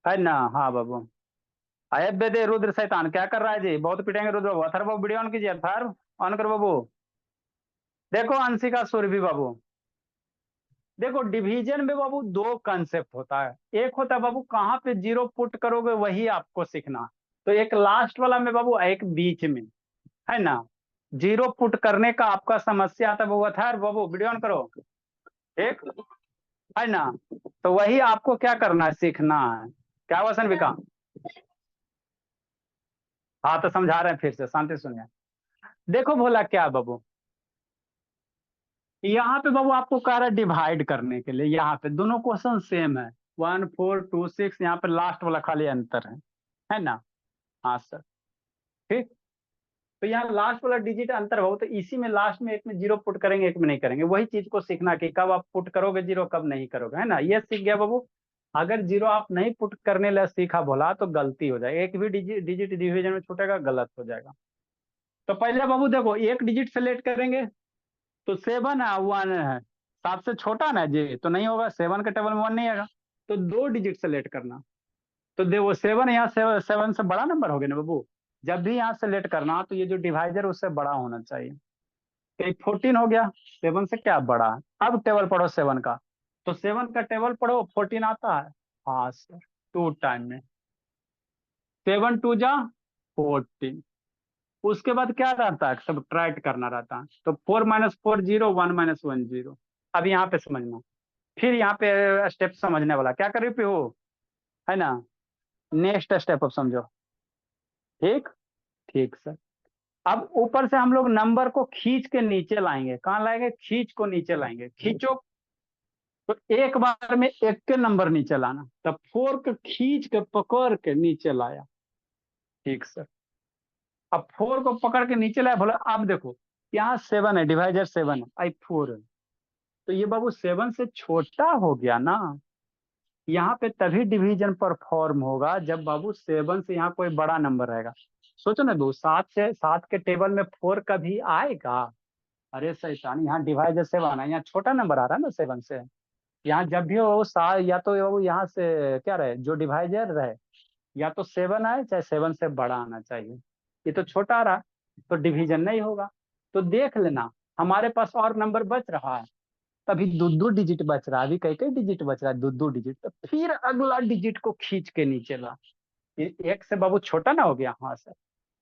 है ना। हाँ बाबू। अयब दे रुद्र शैतान क्या कर रहा है जी, बहुत पिटेंगे रुद्र बाबू। अथर बाबू वीडियो ऑन कीजिए, अथर ऑन करो बाबू। देखो अंशिका सुरभि बाबू, देखो डिवीजन में बाबू दो कंसेप्ट होता है। एक होता है बाबू कहाँ पे जीरो पुट करोगे, वही आपको सीखना। तो एक लास्ट वाला में बाबू, एक बीच में, है ना। जीरो पुट करने का आपका समस्या आता है बाबू। अथर बाबू वीडियो ऑन करो। ठीक है ना। तो वही आपको क्या करना है, सीखना है। क्या हुआ सनविका? हाँ तो समझा रहे हैं फिर से, शांति सुनिए। देखो भोला क्या बाबू, यहाँ पे बाबू आपको कह रहा है डिवाइड करने के लिए। यहाँ पे दोनों क्वेश्चन सेम है, 1426। यहाँ पे लास्ट वाला खाली अंतर है ना। हाँ सर। ठीक। तो यहाँ लास्ट वाला डिजिट अंतर हो, तो इसी में लास्ट में एक में जीरो पुट करेंगे, एक में नहीं करेंगे। वही चीज को सीखना कि कब आप पुट करोगे जीरो, कब नहीं करोगे, है ना। ये सीख गया बाबू। अगर जीरो आप नहीं पुट करने लगे सीखा भोला, तो गलती हो जाएगी। एक भी डिजिट डिजिट डिवीजन में छूटेगा, गलत हो जाएगा। तो पहले बाबू देखो, एक डिजिट सेलेक्ट करेंगे तो 7 है, 1 है। 7 से छोटा ना जी, तो नहीं होगा। 7 के टेबल में 1 नहीं आएगा। तो दो डिजिट सेलेक्ट करना। तो देखो 7 यहाँ से 7 से बड़ा नंबर हो गया ना बाबू। जब भी यहाँ सेलेक्ट करना, तो ये जो डिवाइजर उससे बड़ा होना चाहिए। तो 14 हो गया, 7 से क्या बड़ा है। अब टेबल पढ़ो 7 का। तो 7 का टेबल पढ़ो, 14 आता है। हाँ सर। टू टाइम में 7 टू जा 14। उसके बाद क्या रहता है, सब ट्राइट करना रहता है। तो 4 - 4 जीरो, 1 - 1 जीरो। अब यहाँ पे समझना। फिर यहाँ पे स्टेप समझने वाला क्या कर रही हो, है ना। नेक्स्ट स्टेप अब समझो। ठीक। ठीक सर। अब ऊपर से हम लोग नंबर को खींच के नीचे लाएंगे। कहाँ लाएंगे, खींच को नीचे लाएंगे। खींचो। तो एक बार में एक के नंबर नीचे लाना, तब 4 के खींच के पकड़ के नीचे लाया। ठीक सर। अब 4 को पकड़ के नीचे लाया, बोला अब देखो यहाँ 7 है, डिवाइजर 7 है, आई 4 है। तो ये बाबू 7 से छोटा हो गया ना। यहाँ पे तभी डिवीजन परफॉर्म होगा जब बाबू 7 से यहाँ कोई बड़ा नंबर रहेगा। सोचो ना दो, 7 के टेबल में 4 कभी आएगा? अरे शैतान, यहाँ डिवाइजर 7 है, यहाँ छोटा नंबर आ रहा है ना 7 से। यहाँ जब भी हो या तो वो यहाँ से क्या रहे, जो डिवाइजर रहे, या तो 7 आए, चाहे 7 से बड़ा आना चाहिए। ये तो छोटा आ रहा, तो डिवीजन नहीं होगा। तो देख लेना, हमारे पास और नंबर बच रहा है। तभी दो दो डिजिट बच रहा है, अभी कई कई डिजिट बच रहा है, दो दो डिजिट। तो फिर अगला डिजिट को खींच के नीचे ला। ये एक से बाबू छोटा ना हो गया, हाँ सर।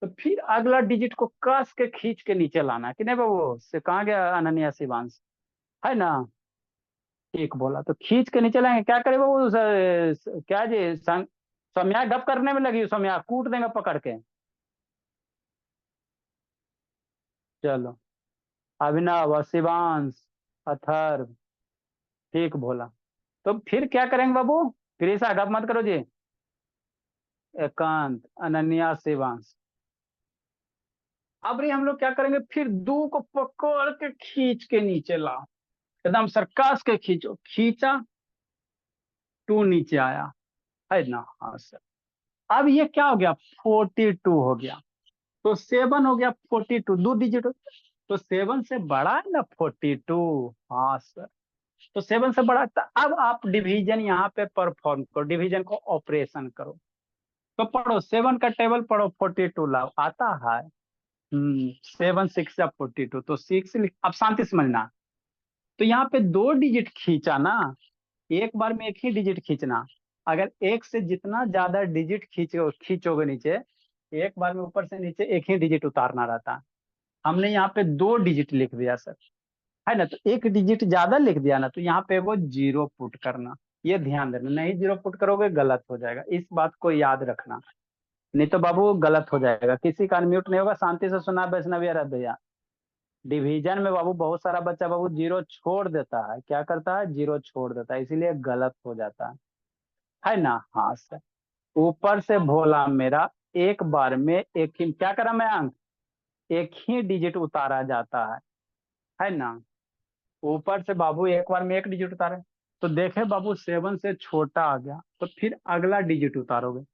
तो फिर अगला डिजिट को कस के खींच के नीचे लाना कि नहीं बाबू। से कहाँ गया अनन्या शिवांश, है ना। ठीक बोला। तो खींच के नीचे लाएंगे, क्या करे बाबू क्या जी समया गप करने में लगी हो, समया कूट देंगे पकड़ के। चलो। अभिनव, शिवांश, अथर्व। ठीक बोला। तो फिर क्या करेंगे बाबू, कृषा गप मत करो जी। एकांत, अनन्या, शिवांश। अब रे हम लोग क्या करेंगे, फिर दो को पकड़ के खींच के नीचे लाओ। एकदम सरकस के खींचो, खींचा, टू नीचे आया, है ना। हाँ सर। अब ये क्या हो गया, 42 हो गया। तो 7 हो गया 42, दो डिजिट। तो 7 से बड़ा है ना 42। हाँ सर। तो 7 से बड़ा था। अब आप डिवीजन यहाँ पे परफॉर्म करो, डिवीजन को ऑपरेशन करो। तो पढ़ो 7 का टेबल पढ़ो, 42 लाओ, आता है। 7 6 42, तो 6 अब शांति समझना। तो यहाँ पे दो डिजिट खींचा ना, एक बार में एक ही डिजिट खींचना। अगर एक से जितना ज्यादा डिजिट खींचोगे नीचे, एक बार में ऊपर से नीचे एक ही डिजिट उतारना रहता। हमने यहाँ पे दो डिजिट लिख दिया सर, है ना। तो एक डिजिट ज्यादा लिख दिया ना, तो यहाँ पे वो जीरो पुट करना। ये ध्यान देना, नहीं जीरो पुट करोगे गलत हो जाएगा, इस बात को याद रखना। नहीं तो बाबू गलत हो जाएगा। किसी का अनम्यूट नहीं होगा, शांति से सुना वैष्णव यार भैया। डिवीजन में बाबू बहुत सारा बच्चा बाबू जीरो छोड़ देता है। क्या करता है, जीरो छोड़ देता है, इसीलिए गलत हो जाता है ना। हाँ सर। ऊपर से भोला मेरा, एक बार में एक ही क्या करा मैं अंक, एक ही डिजिट उतारा जाता है ना। ऊपर से बाबू एक बार में एक डिजिट उतारे। तो देखे बाबू 7 से छोटा आ गया, तो फिर अगला डिजिट उतारोगे।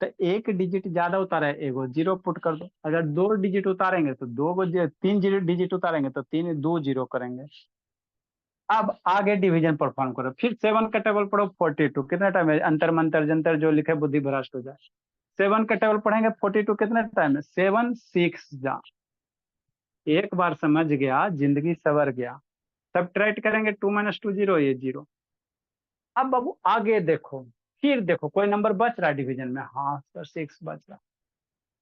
तो एक डिजिट ज्यादा उतारा है, एगो जीरो पुट कर दो। अगर दो डिजिट उतारेंगे तो तीन डिजिट उतारेंगे तो तीन दो जीरो करेंगे। अब आगे डिवीजन परफॉर्म करो, फिर 7 का टेबल पढ़ो 42, कितना टाइम है, अंतर मंतर जंतर जो लिखे बुद्धि भ्रष्ट हो जाए। 7 का टेबल पढ़ेंगे 42 कितना टाइम है, 7 6 जा, एक बार समझ गया जिंदगी सवर गया। सब ट्राइट करेंगे, 2 - 2 0, ये 0। अब बाबू आगे देखो, फिर देखो कोई नंबर बच रहा है डिवीजन में, हाँ सर 6 बच रहा,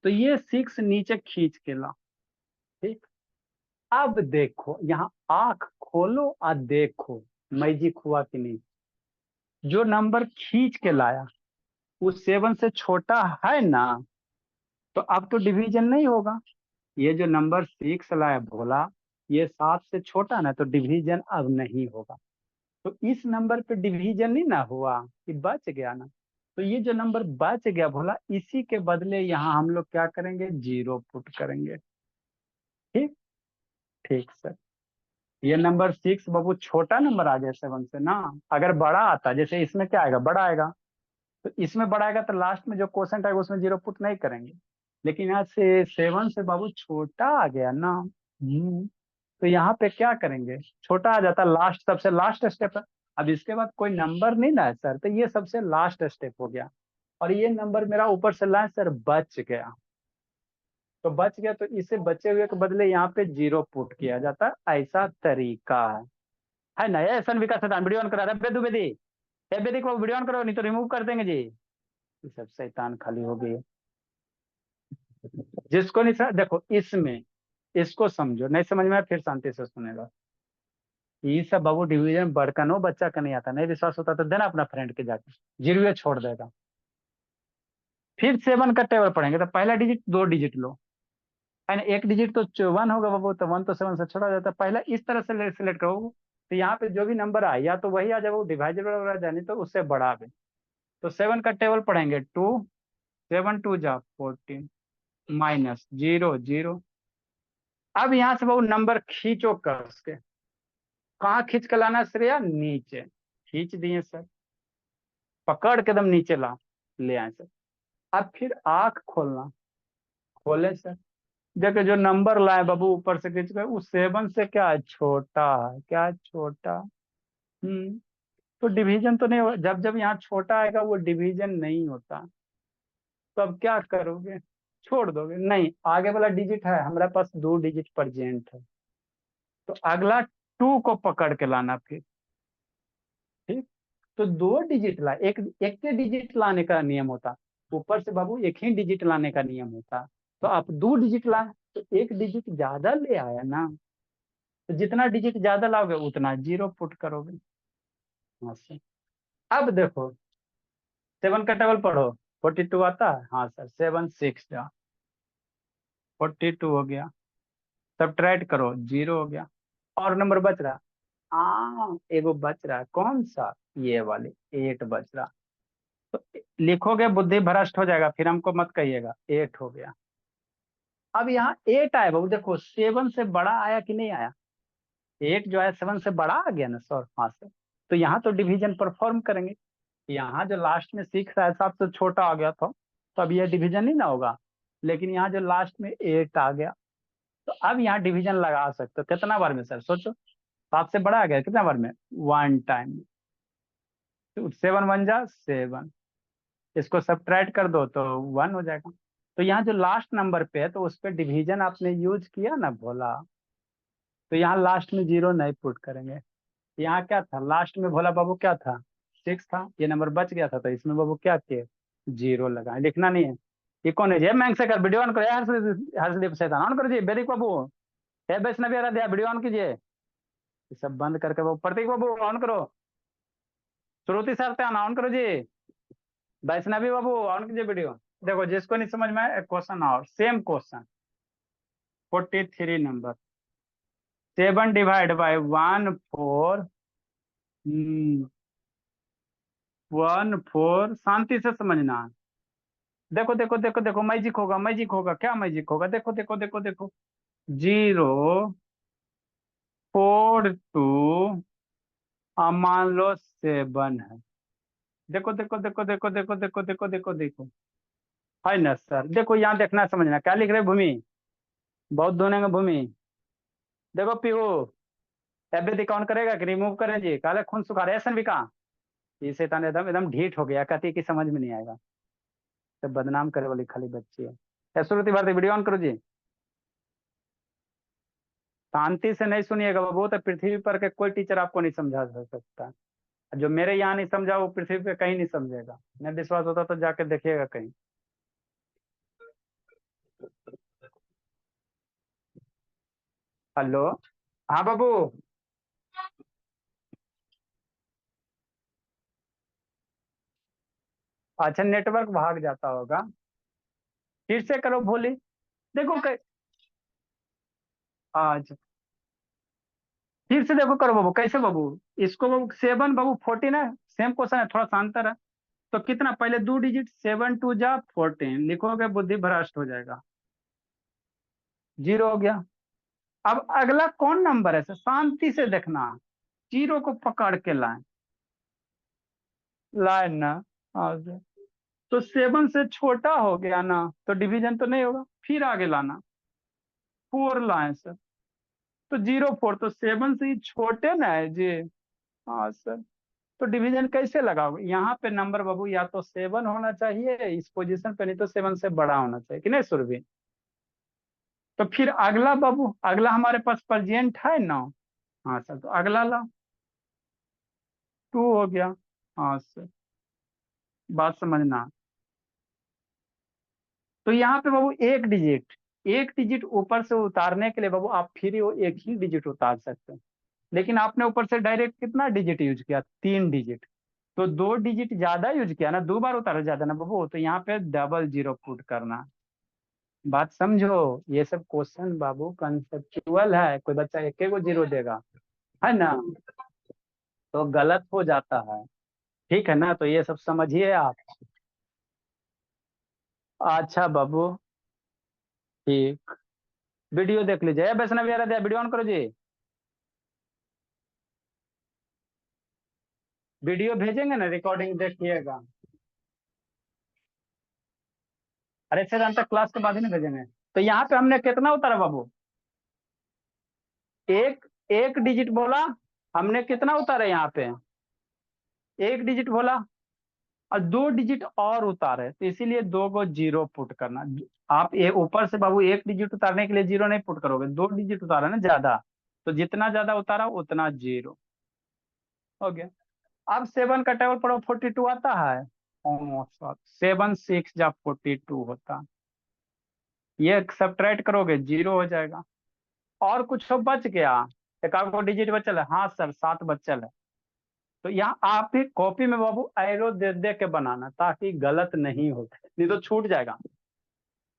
तो ये 6 नीचे खींच के ला। ठीक, अब देखो यहाँ आंख खोलो और देखो मैजिक हुआ कि नहीं। जो नंबर खींच के लाया वो 7 से छोटा है ना, तो अब तो डिवीजन नहीं होगा। ये जो नंबर 6 लाया भोला, ये 7 से छोटा ना, तो डिवीजन अब नहीं होगा। तो इस नंबर पे डिवीजन नहीं ना हुआ, कि बच गया ना। तो ये जो नंबर बच गया भोला, इसी के बदले यहाँ हम लोग क्या करेंगे, 0 पुट करेंगे। ठीक, ठीक सर। ये नंबर 6 बाबू छोटा नंबर आ गया 7 से ना। अगर बड़ा आता, जैसे इसमें क्या आएगा, बड़ा आएगा, तो इसमें बड़ा आएगा तो लास्ट में जो क्वेश्चन आएगा उसमें 0 पुट नहीं करेंगे। लेकिन यहाँ से 7 से बाबू छोटा आ गया ना। तो यहाँ पे क्या करेंगे, छोटा आ जाता, लास्ट सबसे लास्ट स्टेप है। अब इसके बाद कोई नंबर नहीं ना है सर, तो ये सबसे लास्ट स्टेप हो गया। और ये नंबर मेरा ऊपर से लाए सर बच गया, तो बच गया, तो इसे बचे हुए के बदले यहाँ पे 0 पुट किया जाता है, ऐसा तरीका है ना। ये ऐसा विकास वीडियो ऑन करा रहा है बेदू बेदी, ए बेदी को वीडियो ऑन करो, नहीं तो रिमूव कर देंगे जी। ये सब शैतान खाली हो गई है। जिसको नहीं समझ, देखो इसमें इसको समझो, नहीं समझ में आया फिर शांति से सुनेगा। ये सब बाबू डिवीजन बड़कनो बच्चा का नहीं आता, नहीं विश्वास होता तो देना अपना फ्रेंड के जाके, जीरो छोड़ देगा। फिर 7 का टेबल पढ़ेंगे, तो पहला डिजिट 2 डिजिट लो, है ना, एक डिजिट तो 1 होगा बाबू, तो 1 तो 7 से छोटा हो जाता है। पहला इस तरह से सिलेक्ट करो, तो यहाँ पे जो भी नंबर आए या तो वही आ जाए, वो डिवाइडेबल आ जाए, नहीं तो उससे बड़ा भी। तो 7 का टेबल पढ़ेंगे, 2 7 2 जा 14 -0 0। अब यहाँ से बाबू नंबर खींचो कस के, कहाँ खींच के लाना है श्रेया, नीचे खींच दिए सर, पकड़ के एकदम नीचे ला, ले आए सर। अब फिर आंख खोलना, खोले सर, देखो जो नंबर लाए बाबू ऊपर से खींच कर, उस 7 से क्या है, छोटा है, क्या है, छोटा। तो डिवीजन तो नहीं हो, जब जब यहाँ छोटा आएगा वो डिवीजन नहीं होता। तो अब क्या करोगे, छोड़ दोगे, नहीं आगे वाला डिजिट है हमारे पास, 2 डिजिट प्रेजेंट है, तो अगला 2 को पकड़ के लाना फिर। ठीक, तो 2 डिजिट ला, एक एक के डिजिट लाने का नियम होता, ऊपर से बाबू एक ही डिजिट लाने का नियम होता। तो आप 2 डिजिट ला, तो एक डिजिट ज्यादा ले आया ना, तो जितना डिजिट ज्यादा लाओगे उतना 0 पुट करोगे। हाँ सर। अब देखो 7 का टेबल पढ़ो, 42 आता है, हाँ सर 7 6 जा 42 हो गया। सब ट्राइट करो, 0 हो गया। और नंबर बच रहा, हाँ एगो बच रहा है, कौन सा, ये वाले 8 बच रहा। तो लिखोगे बुद्धि भ्रष्ट हो जाएगा, फिर हमको मत कहिएगा, 8 हो गया। अब यहाँ 8 आया बाबू, देखो 7 से बड़ा आया कि नहीं आया, 8 जो है 7 से बड़ा आ गया ना सर, हाँ सर। तो यहाँ तो डिवीजन परफॉर्म करेंगे। यहाँ जो लास्ट में 6 आया 7 से छोटा आ गया था, तो अब यह डिवीजन नहीं ना होगा। लेकिन यहाँ जो लास्ट में 8 आ गया, तो अब यहाँ डिवीजन लगा सकते हो, कितना बार में सर सोचो, 7 से बड़ा आ गया कितना बार में, 1 टाइम। 7 1 जा 7, इसको सब्ट्रैक्ट कर दो तो 1 हो जाएगा। तो यहाँ जो लास्ट नंबर पे है, तो उस पर डिवीजन आपने यूज किया ना भोला, तो यहाँ लास्ट में 0 नहीं पुट करेंगे। यहाँ क्या था लास्ट में भोला बाबू, क्या था, 6 था, ये नंबर बच गया था, तो इसमें बाबू क्या किए, 0 लगाए, लिखना नहीं है। ये कौन है जी, मैंग से कर वीडियो ऑन करो यार, हर्षदीप शैतान ऑन करो जी, बेरिक बाबू, hey Vaishnavi Aaradhya video on कीजिए, ये सब बंद करके बाबू, प्रतीक बाबू ऑन करो, श्रुति सर ऑन करो जी, वैष्णवी बाबू ऑन कीजिए वीडियो। देखो जिसको नहीं समझ में आया, क्वेश्चन और same question, 43 number, 7 divide by 1 4, 1 4, शांति से समझना। देखो देखो देखो देखो, मैजिक होगा, मैजिक होगा, क्या मैजिक होगा, देखो देखो देखो देखो, 0 4 2, मान लो 7 है, देखो देखो देखो देखो देखो देखो देखो देखो देखो, है ना सर। देखो यहाँ देखना समझना, क्या लिख रहे भूमि, बहुत धुनेंगे भूमि, देखो पीहू, एवरीथिंग कौन करेगा कि रिमूव करें जी, काले खून सुखा रहे ऐसा भी कहा, ये शैतान एकदम एकदम ढीठ हो गया, कहती कि समझ में नहीं आएगा, तो बदनाम करे वाली खाली बच्ची है। श्रुति भारती वीडियो ऑन करो जी। शांति से नहीं सुनिएगा बाबू, तो पृथ्वी पर के कोई टीचर आपको नहीं समझा सकता। जो मेरे यहाँ नहीं समझा वो पृथ्वी पे कहीं नहीं समझेगा। नहीं विश्वास होता तो जाके देखिएगा कहीं। हेलो, हाँ बाबू। अच्छा नेटवर्क भाग जाता होगा, फिर से करो भोली। देखो आज फिर से देखो करो बाबू, कैसे बाबू, इसको बाबू 7 बाबू 14 है, सेम क्वेश्चन है, थोड़ा सा अंतर है। तो कितना, पहले 2 डिजिट 7 2 जा 14 लिखोगे, बुद्धि भ्रष्ट हो जाएगा, 0 हो गया। अब अगला कौन नंबर है, शांति से देखना, 0 को पकड़ के लाए, लाए ना। हाँ जी। तो 7 से छोटा हो गया ना, तो डिवीजन तो नहीं होगा, फिर आगे लाना, 4 लाए सर, तो 0 4, तो 7 से ही छोटे ना है जी। हाँ सर, तो डिवीजन कैसे लगाओगे, यहाँ पे नंबर बाबू या तो 7 होना चाहिए इस पोजीशन पे, नहीं तो 7 से बड़ा होना चाहिए कि नहीं सुरभि। तो फिर अगला बाबू, अगला हमारे पास प्रेजेंट है ना। हाँ सर, तो अगला ला, 2 हो गया। हाँ सर, बात समझना। तो यहाँ पे बाबू एक डिजिट ऊपर से उतारने के लिए बाबू आप फिर वो एक ही डिजिट उतार सकते हैं, लेकिन आपने ऊपर से डायरेक्ट कितना डिजिट यूज किया, 3 डिजिट। तो 2 डिजिट ज्यादा यूज किया ना, 2 बार उतारा ज्यादा ना बाबू, तो यहाँ पे डबल 0 पुट करना। बात समझो, ये सब क्वेश्चन बाबू कंसेप्चुअल है, कोई बच्चा एक को 0 देगा, है ना, तो गलत हो जाता है। ठीक है ना, तो ये सब समझिए आप। अच्छा बाबू, ठीक, वीडियो देख लीजिए। वैष्णव यार वीडियो ऑन करो जी, वीडियो भेजेंगे ना, रिकॉर्डिंग देखिएगा। अरे सर अंत क्लास के बाद ही ना भेजेंगे। तो यहाँ पे हमने कितना उतारा बाबू, एक एक डिजिट बोला, हमने कितना उतारा यहाँ पे, एक डिजिट बोला, और 2 डिजिट और उतारे, तो इसीलिए 2 को 0 पुट करना। आप ये ऊपर से बाबू एक डिजिट उतारने के लिए 0 नहीं पुट करोगे, 2 डिजिट उतारा ना ज्यादा, तो जितना ज्यादा उतारा उतना 0 हो गया। अब 7 का टेबल पढ़ो, 42 आता है। 7 6 जा 42 होता, ये सब्ट्रैक्ट करोगे 0 हो जाएगा। और कुछ तो बच गया, एक आपको डिजिट बचल है, हाँ सर 7 बचल है। तो यहाँ आप ही कॉपी में बाबू एरो दे दे के बनाना, ताकि गलत नहीं हो, नहीं तो छूट जाएगा।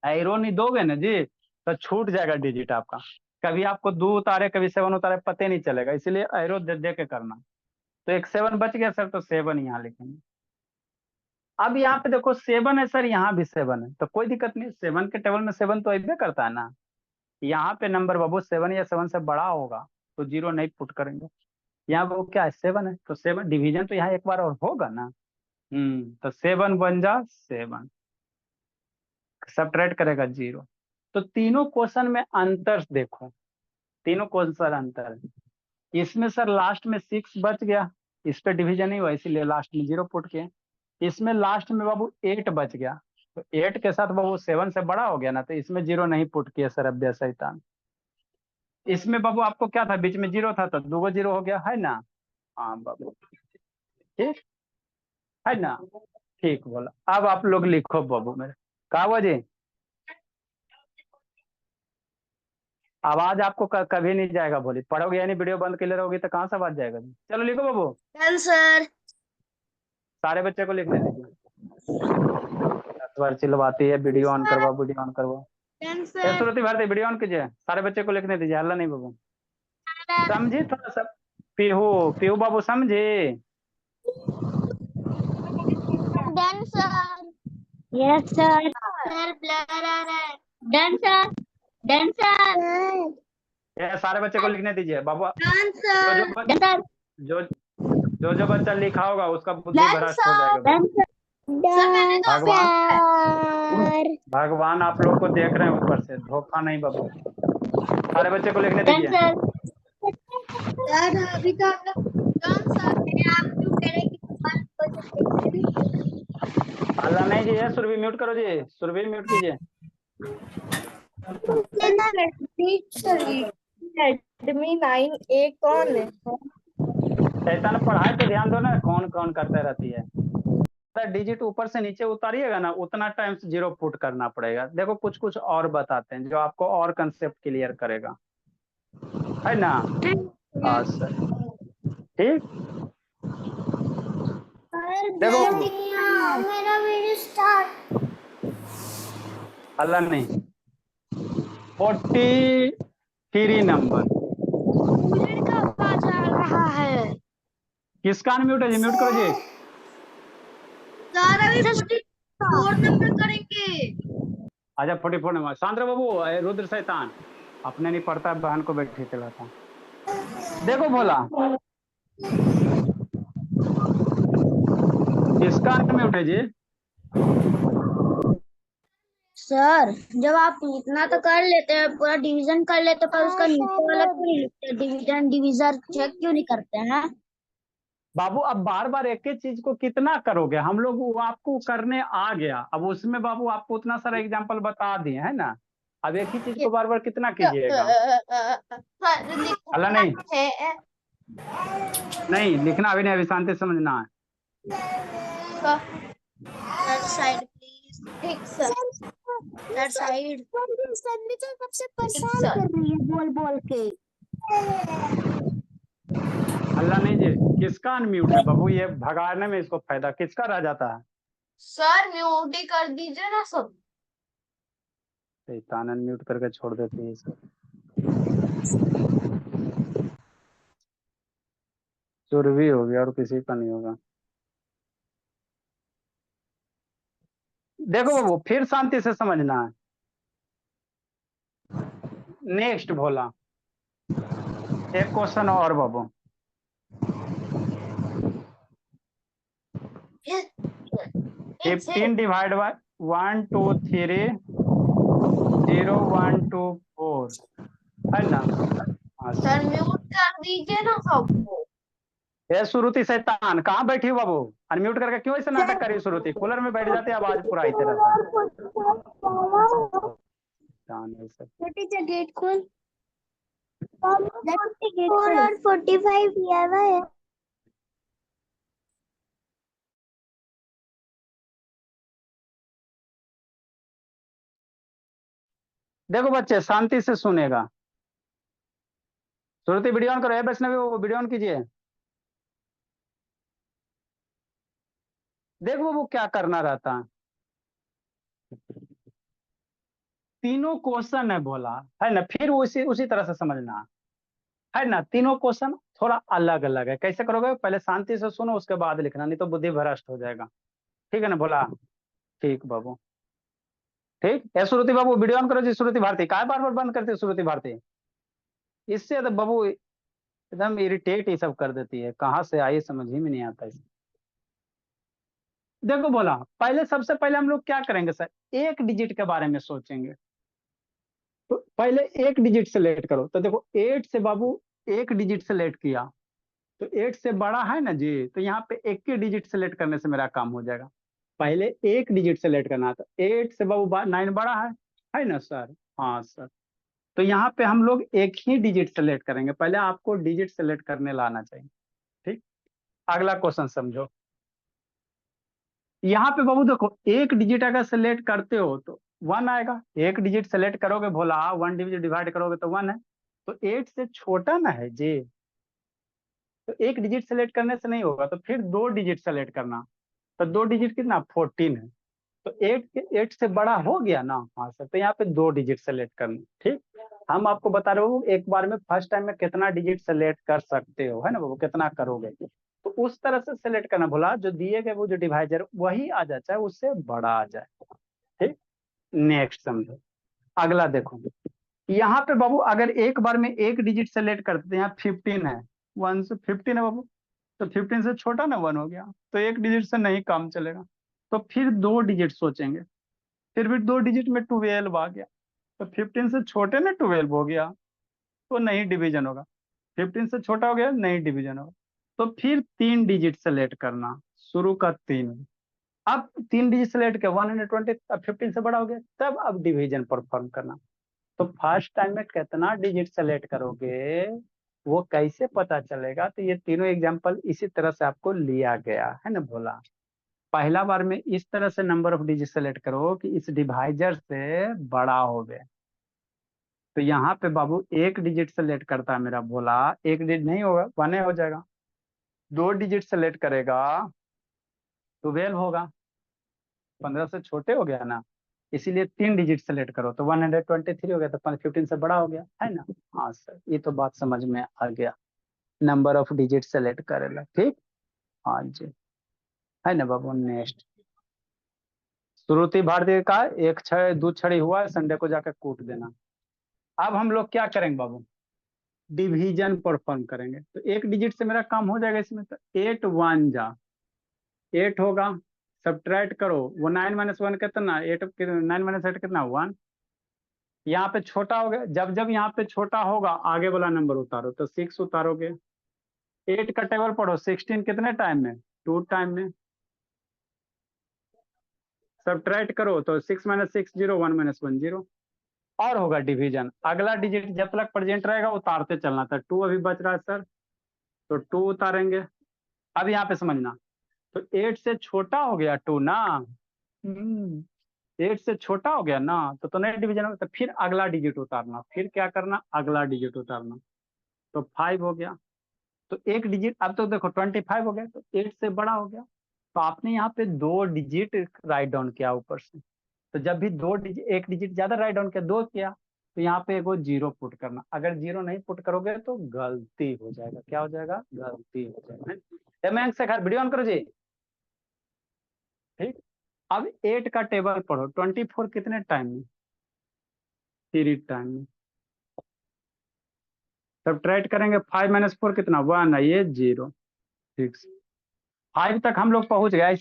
एरो नहीं दोगे ना जी, तो छूट जाएगा डिजिट आपका, कभी आपको 2 उतारे कभी 7 उतारे पते नहीं चलेगा, इसीलिए एरो दे दे के करना। तो एक 7 बच गया सर, तो 7 यहाँ लिखेंगे। अब यहाँ पे देखो 7 है सर, यहाँ भी 7 है, तो कोई दिक्कत नहीं, 7 के टेबल में 7 तो अबे करता है ना। यहाँ पे नंबर बाबू 7 या 7 से बड़ा होगा, तो 0 नहीं पुट करेंगे। यहाँ वो क्या है, 7 है, तो 7 डिवीजन तो यहाँ एक बार और होगा ना। तो 7 1 जा 7, सब्ट्रैक्ट करेगा 0। तो तीनों क्वेश्चन में अंतर देखो, तीनों क्वेश्चन अंतर है। इसमें सर लास्ट में 6 बच गया, इस पे डिवीजन नहीं हुआ, इसीलिए लास्ट में 0 पुट किया। इसमें लास्ट में बाबू 8 बच गया, तो 8 के साथ बाबू 7 से बड़ा हो गया ना, तो इसमें 0 नहीं पुट किया सर, अभ्या शैतान। इसमें बाबू आपको क्या था, बीच में 0 था, तो 2 0 हो गया, है ना। हाँ बाबू, ठीक है ना, ठीक बोला। अब आप लोग लिखो बाबू मेरे, कहा बजे आवाज आपको कभी नहीं जाएगा, बोली पढ़ोगे यानी वीडियो बंद के लिए रहोगी, तो कहाँ से आवाज जाएगा जी। चलो लिखो बाबू, डन सर। सारे बच्चे को लिखने दीजिए। 10 बार चिल्लवाती है, वीडियो ऑन करवाओ, वीडियो ऑन करवाओ। डन ये sir. Surti Bharti video on कीजिए, सारे बच्चे को लिखने दीजिए, हल्ला नहीं बाबू। समझे थोड़ा सा, पीहू पीहू बाबू समझे। Done sir. Yes sir. Sir blur आ रहा है। Done sir. Done sir. ये सारे बच्चे को लिखने दीजिए बाबू। डन जो जो सर। बच, डन सर। जो जो जो बच्चा लिखा होगा उसका बुद्धि डन भ्रष्ट हो सर। जाएगा बाबू। Done sir. सर मैंने तो भगवान, सर। भगवान आप लोग को देख रहे हैं ऊपर से, धोखा नहीं बाबू। सारे बच्चे को लिखने डन दीजिए। सर। सर अभी तो हम लोग कौन सा है, आप क्यों कह रहे हैं कि अल्लाह नहीं जी, सुरभि म्यूट करो जी, सुरभि म्यूट कीजिए। रेडमी 9A कौन है? शैतान पढ़ाई पे ध्यान दो ना, कौन कौन करते रहती है। डिजिट ऊपर से नीचे उतारिएगा ना, उतना टाइम से 0 पुट करना पड़ेगा। देखो कुछ कुछ और बताते हैं जो आपको और कंसेप्ट क्लियर करेगा, है ना। हाँ सर, ठीक। देखो मेरा वीडियो स्टार्ट। अल्लाह नहीं, 43 नंबर का आवाज आ रहा है। किसका अनम्यूट है जी, म्यूट करो जी। सर अभी 44 नंबर करेंगे। अच्छा 44 नंबर, शांत रहो बाबू। रुद्र शैतान अपने नहीं पढ़ता, बहन को बैठी चलाता। देखो भोला, किसका अनम्यूट है जी। सर जब आप इतना तो कर लेते हैं, पूरा डिवीजन कर लेते हैं, पर उसका नीचे वाला क्यों नहीं लिखते? डिवीजन डिविजर चेक क्यों नहीं करते हैं? बाबू अब बार बार एक ही चीज को कितना करोगे, हम लोग वो आपको करने आ गया। अब उसमें बाबू आपको उतना सारा एग्जाम्पल बता दिए है ना, अब एक ही चीज को बार बार कितना कीजिएगा। अल्लाह नहीं, नहीं लिखना अभी नहीं, अभी शांति से समझना है। Side please. ठीक सर, साइड। सन्नी तो सबसे परेशान कर रही है बोल बोल के। अल्लाह नहीं जी, किसका अनम्यूट है बाबू, ये भगाने में इसको फायदा किसका रह जाता है। सर म्यूट ही कर दीजिए ना सब। शैतान अनम्यूट करके छोड़ देती है इसको। सुरभि हो गया और किसी का नहीं होगा। देखो बाबू फिर शांति से समझना है। नेक्स्ट भोला, एक क्वेश्चन और बाबू। 15 डिवाइड बाय 1 2 3 0 1 2 4 है ना। हाँ सर म्यूट कर दीजिए ना सबको। ये श्रुति शैतान कहाँ बैठी हो बाबू, अनम्यूट करके क्यों ऐसे नाटक करी श्रुति, कूलर में बैठ जाते आवाज पूरा आते रहता है। शैतान है सब। छोटी सा गेट खोल। 4 और 45 किया हुआ है। देखो बच्चे शांति से सुनेगा। श्रुति वीडियो ऑन करो, वैष्णवी वो वीडियो ऑन कीजिए। देखो वो क्या करना रहता है। तीनों क्वेश्चन है बोला, है ना, फिर उसी उसी तरह से समझना है ना। तीनों क्वेश्चन थोड़ा अलग अलग है, कैसे करोगे पहले शांति से सुनो उसके बाद लिखना, नहीं तो बुद्धि भ्रष्ट हो जाएगा। ठीक है ना बोला, ठीक बाबू, ठीक है। श्रुति बाबू वीडियो ऑन करो जी। श्रुति भारती काय बार बार बंद करती है श्रुति भारती, इससे तो बाबू एकदम इरिटेट ही सब कर देती है, कहाँ से आई समझ ही में नहीं आता इसे। देखो बोला, पहले सबसे पहले हम लोग क्या करेंगे सर, एक डिजिट के बारे में सोचेंगे। तो पहले एक डिजिट सेलेक्ट करो, तो देखो 8 से बाबू एक डिजिट सेलेक्ट किया, तो 8 से बड़ा है ना जी, तो यहाँ पे एक ही डिजिट सेलेक्ट करने से मेरा काम हो जाएगा। पहले एक डिजिट सेलेक्ट करना था, 8 से बाबू 9 बड़ा है ना सर। हाँ सर, तो यहाँ पे हम लोग एक ही डिजिट सेलेक्ट करेंगे, पहले आपको डिजिट सेलेक्ट करने लाना चाहिए। ठीक, अगला क्वेश्चन समझो। यहाँ पे बाबू देखो एक डिजिट अगर सेलेक्ट करते हो तो 1 आएगा, एक डिजिट सेलेक्ट करोगे भोला 1 डिजिट डिवाइड करोगे तो 1 है, तो 8 से छोटा ना है जी, तो एक डिजिट सेलेक्ट करने से नहीं होगा, तो फिर 2 डिजिट सेलेक्ट करना, तो 2 डिजिट कितना 14 है, तो 8 से बड़ा हो गया ना। हाँ सर, तो यहाँ पे 2 डिजिट सेलेक्ट करना। ठीक, हम आपको बता रहे हो एक बार में फर्स्ट टाइम में कितना डिजिट सेलेक्ट कर सकते हो, है ना बाबू, कितना करोगे, तो उस तरह से सेलेक्ट करना बोला, जो दिए गए वो जो डिवाइजर वही आ जाए चाहे उससे बड़ा आ जाए। ठीक, नेक्स्ट समझो। अगला देखो, यहाँ पे बाबू अगर एक बार में एक डिजिट सेलेक्ट करते हैं, यहाँ 15 है, 1 से 15 है बाबू, तो 15 से छोटा ना 1 हो गया, तो एक डिजिट से नहीं काम चलेगा, तो फिर 2 डिजिट सोचेंगे, फिर भी 2 डिजिट में 12 आ गया, तो 15 से छोटे ना 12 हो गया, तो नहीं डिवीजन होगा, 15 से छोटा हो गया, नहीं डिवीजन होगा। तो फिर 3 डिजिट सेलेक्ट करना, शुरू का 3। अब 3 डिजिट सेलेक्ट किया 120, अब 15 से बड़ा हो गया, तब अब डिवीजन परफॉर्म करना। तो फर्स्ट टाइम में कितना डिजिट सेलेक्ट करोगे वो कैसे पता चलेगा? तो ये तीनों एग्जांपल इसी तरह से आपको लिया गया है ना भोला। पहला बार में इस तरह से नंबर ऑफ डिजिट सेलेक्ट करो कि इस डिवाइजर से बड़ा हो गए। तो यहाँ पे बाबू 1 डिजिट सेलेक्ट करता है मेरा भोला, 1 डिजिट नहीं होगा, 1 हो जाएगा। 2 डिजिट सेलेक्ट करेगा 12 होगा, 15 से छोटे हो गया ना, इसीलिए 3 डिजिट सेलेक्ट करो तो 123 हो गया, तो 15 से बड़ा हो गया है ना। हाँ सर, ये तो बात समझ में आ गया, नंबर ऑफ डिजिट सेलेक्ट करेला, ठीक। हाँ जी, है ना बाबू। नेक्स्ट, श्रुति भारती का एक छह दो छड़ी हुआ है, संडे को जाकर कूट देना। अब हम लोग क्या करेंगे बाबू? डिवीजन परफॉर्म करेंगे। तो 1 डिजिट से मेरा काम हो जाएगा इसमें। तो 8 1 जा 8 होगा, सब्ट्रैक्ट करो, वो 9 - 1 कितना, 8 9 - 8 कितना, 1। यहाँ पे छोटा हो गया, जब जब यहाँ पे छोटा होगा आगे वाला नंबर उतारो, तो 6 उतारोगे। 8 का टेबल पढ़ो, 16 कितने टाइम में, 2 टाइम में। सब्ट्रैक्ट करो तो 6 - 6 0, 1 - 1 0। और होगा डिवीजन, अगला डिजिट जब तक प्रेजेंट रहेगा उतारते चलना था। 2 अभी बच रहा है सर, तो 2 उतारेंगे। अब यहाँ पे समझना, तो 8 से छोटा हो गया 2 ना, 8 से छोटा हो गया ना, तो नहीं डिवीजन होगा। तो फिर अगला डिजिट उतारना, फिर क्या करना, अगला डिजिट उतारना। तो 5 हो गया। तो 1 डिजिट, अब तो देखो 25 हो गया, तो 8 से बड़ा हो गया। तो आपने यहाँ पे 2 डिजिट राइट डाउन किया ऊपर से। तो जब भी 2 डिजिट, 1 डिजिट ज्यादा राइट डाउन किया, 2 किया, तो यहाँ पे एगो 0 पुट करना। अगर 0 नहीं पुट करोगे तो गलती हो जाएगा। क्या हो जाएगा? गलती हो जाएगा। मैं से घर वीडियो ऑन करो जी, ठीक। अब 8 का टेबल पढ़ो, 24 कितने टाइम में, 3 टाइम में। सब्ट्रैक्ट करेंगे, 5 - 4 कितना, 1 है, ये 0, ठीक। 5 तक हम लोग पहुंच गए।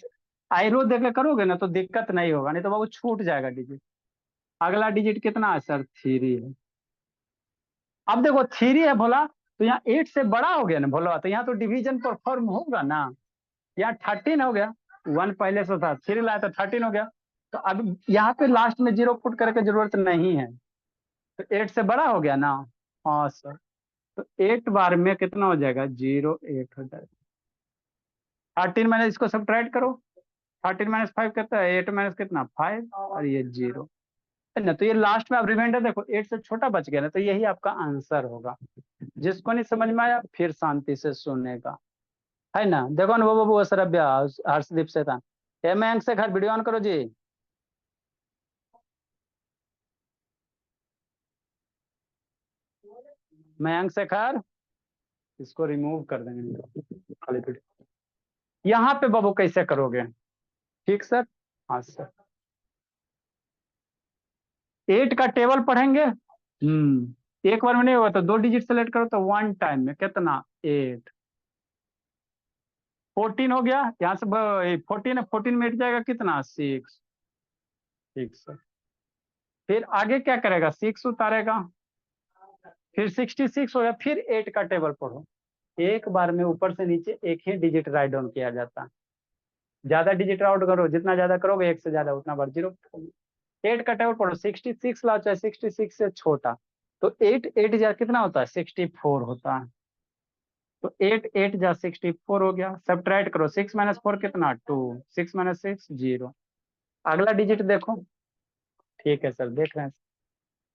आयरो देके करोगे ना तो दिक्कत नहीं होगा, नहीं तो बाबू छूट जाएगा डिजिट। अगला डिजिट कितना है सर, 3 है। अब देखो 3 है बोला, तो यहाँ 8 से बड़ा हो गया ना बोला, तो यहाँ तो डिवीजन परफॉर्म होगा ना। यहाँ 13 हो गया, 1 पहले से था, 3 लाया तो 13 हो गया। तो अब यहाँ पे लास्ट में 0 पुट करके जरूरत नहीं है, तो 8 से बड़ा हो गया ना। हाँ सर, तो 8 बार में कितना हो जाएगा, 0 8 हो जाएगा। 13 मैंने इसको सब्ट्रैक्ट करो, 13 - 5 कितना है, 8 माइनस कितना, 5, और ये 0 है ना। तो ये लास्ट में आप रिमाइंडर देखो, 8 से छोटा बच गया ना, तो यही आपका आंसर होगा। जिसको नहीं समझ में आया फिर शांति से सुनेगा, है ना। देखो ना, वो सरभ्या, हर्षदीप शैतान, मयंक से घर वीडियो ऑन करो जी। मयंक शेखर, इसको रिमूव कर देंगे खाली वीडियो। यहाँ पे बाबू कैसे करोगे, ठीक सर। हाँ सर, 8 का टेबल पढ़ेंगे। एक बार में नहीं होगा, तो 2 डिजिट सेलेक्ट करो, तो 1 टाइम में कितना, 8। 14 हो गया, यहाँ से 14 है, 14 मिट जाएगा कितना, 6, ठीक सर। फिर आगे क्या करेगा, 6 उतारेगा, फिर 66 हो गया, फिर 8 का टेबल पढ़ो। एक बार में ऊपर से नीचे एक ही डिजिट राइट डाउन किया जाता है। ज्यादा डिजिट आउट करो, जितना ज्यादा करोगे एक से ज्यादा उतना बार 0। 8 का टेबल पढ़ो, 66 लाओ, चाहे 66 से छोटा। तो 8 8 जा कितना होता है, 64 होता है। तो 8 8 जा 64 हो गया। सब्ट्रैक्ट करो, 6 - 4 कितना, 2, 6 - 6 0। अगला डिजिट देखो, ठीक है सर, देख रहे हैं।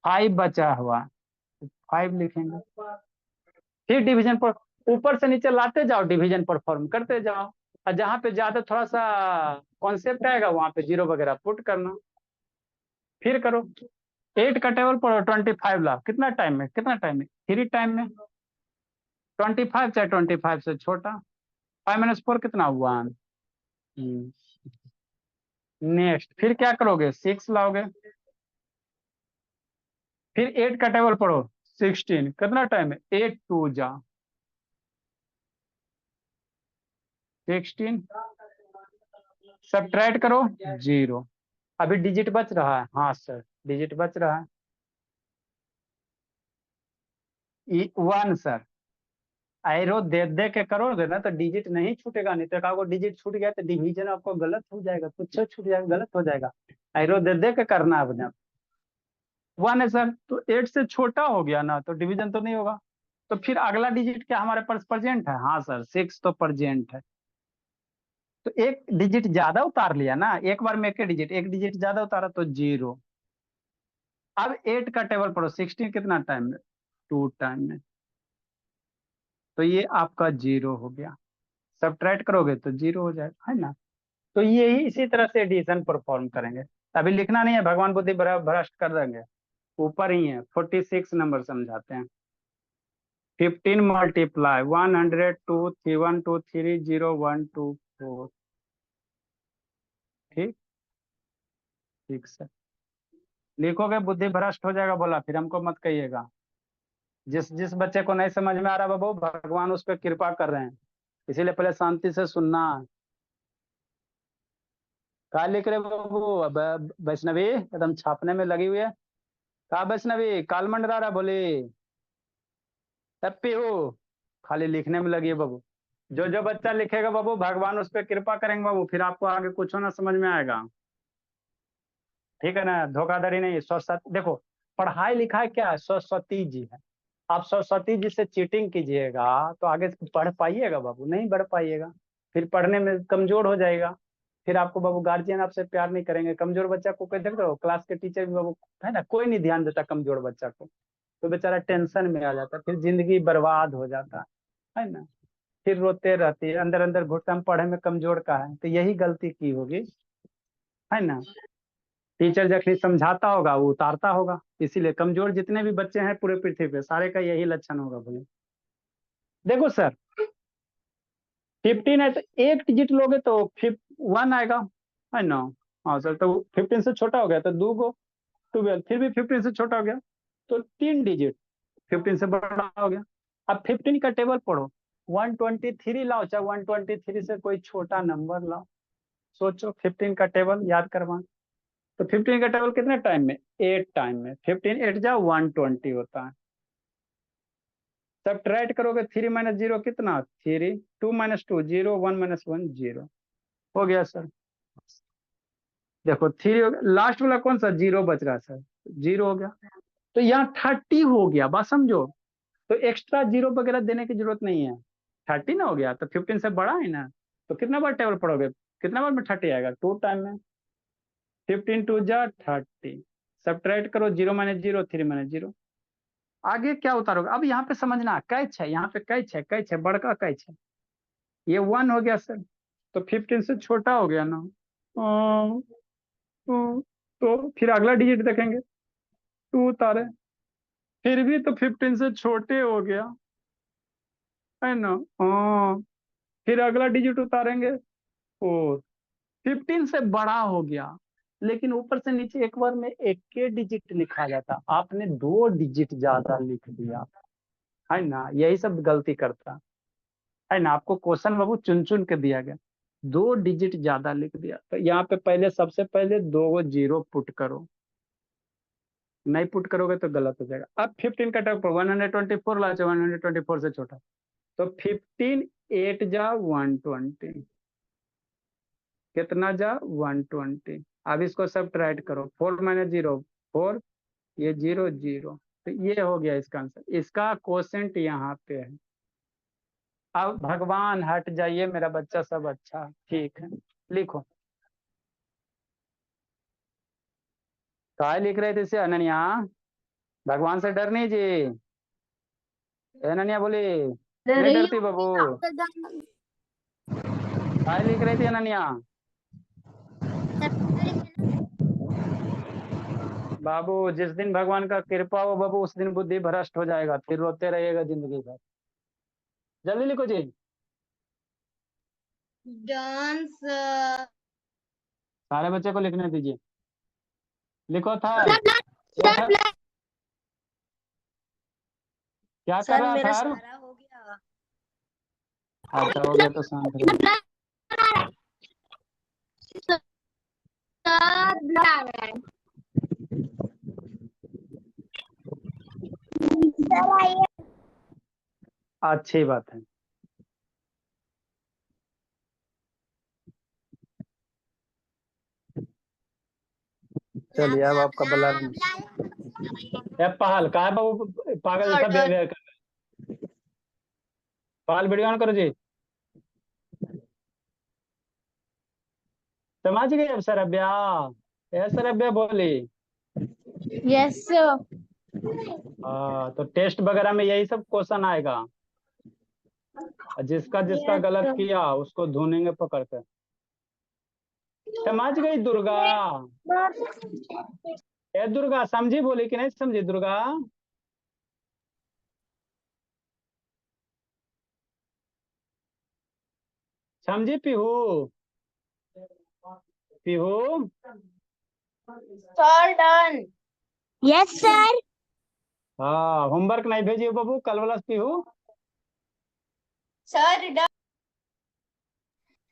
5 बचा हुआ, 5 लिखेंगे। फिर डिवीजन पर ऊपर से नीचे लाते जाओ, डिवीजन परफॉर्म करते जाओ, और जहां पे ज्यादा थोड़ा सा कॉन्सेप्ट आएगा वहां पे 0 वगैरह पुट करना। फिर करो, 8 का टेबल पढ़ो, 25 ला, कितना टाइम में, कितना टाइम में, 3 टाइम में। 25 चाहे 25 से छोटा। 5 - 4 कितना, 1। नेक्स्ट, फिर क्या करोगे, 6 लाओगे। फिर 8 का टेबल पढ़ो, 16 कितना टाइम है, 8 2 जा 16। सब्ट्रैक्ट करो, 0। अभी डिजिट बच रहा है, हाँ सर, डिजिट बच रहा है, 1 सर। एरो दे दे के करोगे ना तो डिजिट नहीं छूटेगा, नहीं तो कहा डिजिट छूट गया तो डिवीजन आपको गलत हो जाएगा, कुछ छूट जाएगा, गलत हो जाएगा। एरो दे दे के करना है अपने। 1 है सर, तो 8 से छोटा हो गया ना तो डिवीजन तो नहीं होगा। तो फिर अगला डिजिट क्या हमारे पास प्रेजेंट है? हाँ सर 6 तो प्रेजेंट है। तो एक डिजिट ज्यादा उतार लिया ना, एक बार में एक डिजिट ज्यादा उतारा तो 0। अब 8 का टेबल पढ़ो, 16 कितना टाइम में? 2 टाइम में। तो ये आपका 0 हो गया, सब्ट्रैक्ट करोगे तो 0 हो जाएगा, है ना। तो ये ही इसी तरह से एडिशन परफॉर्म करेंगे। अभी लिखना नहीं है, भगवान बुद्धि भ्रष्ट कर देंगे। ऊपर ही है 46 नंबर समझाते हैं। 15 मल्टीप्लाई 102 3123 0124। ठीक ठीक सर, लिखोगे बुद्धि भ्रष्ट हो जाएगा बोला, फिर हमको मत कहिएगा। जिस जिस बच्चे को नहीं समझ में आ रहा बाबू, भगवान उस पर कृपा कर रहे हैं, इसीलिए पहले शांति से सुनना। कहा लिख रहे बाबू? अब वैष्णवी एकदम छापने में लगी हुई है। कहा वैष्णवी काल मंडरा रहा बोली, तप्पी हो, खाली लिखने में लगी है बाबू। जो जो बच्चा लिखेगा बाबू, भगवान उस पर कृपा करेंगे बाबू, फिर आपको आगे कुछ ना समझ में आएगा। ठीक है ना, धोखाधड़ी नहीं, सरस्वती देखो, पढ़ाई लिखाई क्या है? सरस्वती जी है। आप सरस्वती जी से चीटिंग कीजिएगा तो आगे पढ़ पाइएगा बाबू? नहीं बढ़ पाइएगा, फिर पढ़ने में कमजोर हो जाएगा। फिर आपको बाबू गार्जियन आपसे प्यार नहीं करेंगे। कमजोर बच्चा को कोई देख रहे हो, क्लास के टीचर भी बाबू, है ना, कोई नहीं ध्यान देता कमजोर बच्चा को, तो बेचारा टेंशन में आ जाता है, फिर जिंदगी बर्बाद हो जाता है ना। फिर रोते रहती है, अंदर अंदर घुटता, हम पढ़े में कमजोर का है, तो यही गलती की होगी, है ना। टीचर जब समझाता होगा वो उतारता होगा, इसीलिए कमजोर जितने भी बच्चे हैं पूरे पृथ्वी पे, सारे का यही लक्षण होगा बोले। देखो सर 15 है तो एक डिजिट लोगे तो 1 आएगा, है ना। हाँ सर, तो 15 से छोटा हो गया तो 2 गो 12, फिर भी 15 से छोटा हो गया तो 3 डिजिट, 15 से बड़ा हो गया। अब 15 का टेबल पढ़ो, 123 लाओ, चाहे 123 से कोई छोटा नंबर लाओ। सोचो 15 का टेबल याद करवा। तो 15 का टेबल कितने टाइम में? 8 टाइम में। 15 8 जा 120 होता है। सब ट्राइट करोगे 3 माइनस 0 कितना? 3, 2 माइनस 2 0, 1 माइनस 1 0। हो गया सर। देखो 3 हो गया, लास्ट वाला कौन सा 0 बच रहा है सर? 0 हो गया। तो यहाँ 30 हो गया, बात समझो। तो एक्स्ट्रा 0 वगैरह देने की जरूरत नहीं है, 30 ना हो गया तो 15 से बड़ा है ना। तो कितना बार टेबल पढ़ोगे, कितना बार में 30 आएगा? 2 टाइम में। 15 2 जा 30, सब्ट्रैक्ट करो 0 माइनस 0 3 माइनस 0। आगे क्या उतारोगे? अब यहाँ पे समझना, कैच है यहाँ पे, कैच है, कैच है, बड़का कैच है। ये 1 हो गया सर, तो 15 से छोटा हो गया ना। तो फिर अगला डिजिट देखेंगे, 2 उतारे, फिर भी तो 15 से छोटे हो गया, है ना। हाँ, फिर अगला डिजिट उतारेंगे 4, 15 से बड़ा हो गया। लेकिन ऊपर से नीचे एक बार में एक के डिजिट लिखा जाता, आपने 2 डिजिट ज्यादा लिख दिया, है ना। यही सब गलती करता है ना। आपको क्वेश्चन बाबू चुन चुन के दिया गया, 2 डिजिट ज्यादा लिख दिया, तो यहाँ पे पहले सबसे पहले 2 0 पुट करो। नहीं पुट करोगे तो गलत हो जाएगा। अब 15 का टर्म 124 ला, 124 से छोटा, तो 15 8 जा 120, कितना जा 120। अब इसको सब ट्राइट करो, 4 माइनस 0 4, ये 0 0, तो ये हो गया इसका आंसर। इसका क्वेश्चन यहाँ पे है। अब भगवान हट जाइए, मेरा बच्चा सब अच्छा ठीक है, लिखो। काय लिख रहे थे इसे अनन्या? भगवान से डर नहीं जी? अनन्या बोली नहीं डरती बाबू? काय लिख रही थी अनन्या? बाबू जिस दिन भगवान का कृपा हो बाबू, उस दिन बुद्धि भ्रष्ट हो जाएगा, फिर रोते रहिएगा जिंदगी भर। जल्दी लिखो जी। डांस सारे बच्चे को लिखने दीजिए, लिखो था। सर क्या कर सर रहा मेरा था? सारा हो गया। अच्छा हो गया तो शांत रहिए। अच्छी बात है। चलिए अब आपका बला पहल का है बाबू, पागल जैसा बिहेवियर कर। पहल वीडियो ऑन करो जी। समझ गए अब सरब्या? ये सरब्या बोली। Yes sir. हाँ, तो टेस्ट वगैरह में यही सब क्वेश्चन आएगा, और जिसका जिसका गलत किया उसको ढूंढेंगे पकड़ कर। समझ गई दुर्गा? ए दुर्गा, समझी बोली कि नहीं समझी दुर्गा? समझी Pihu? Pihu? Sir done. Yes sir. हाँ, होमवर्क नहीं भेजिए बाबू कल वाला पीहू। Sir done.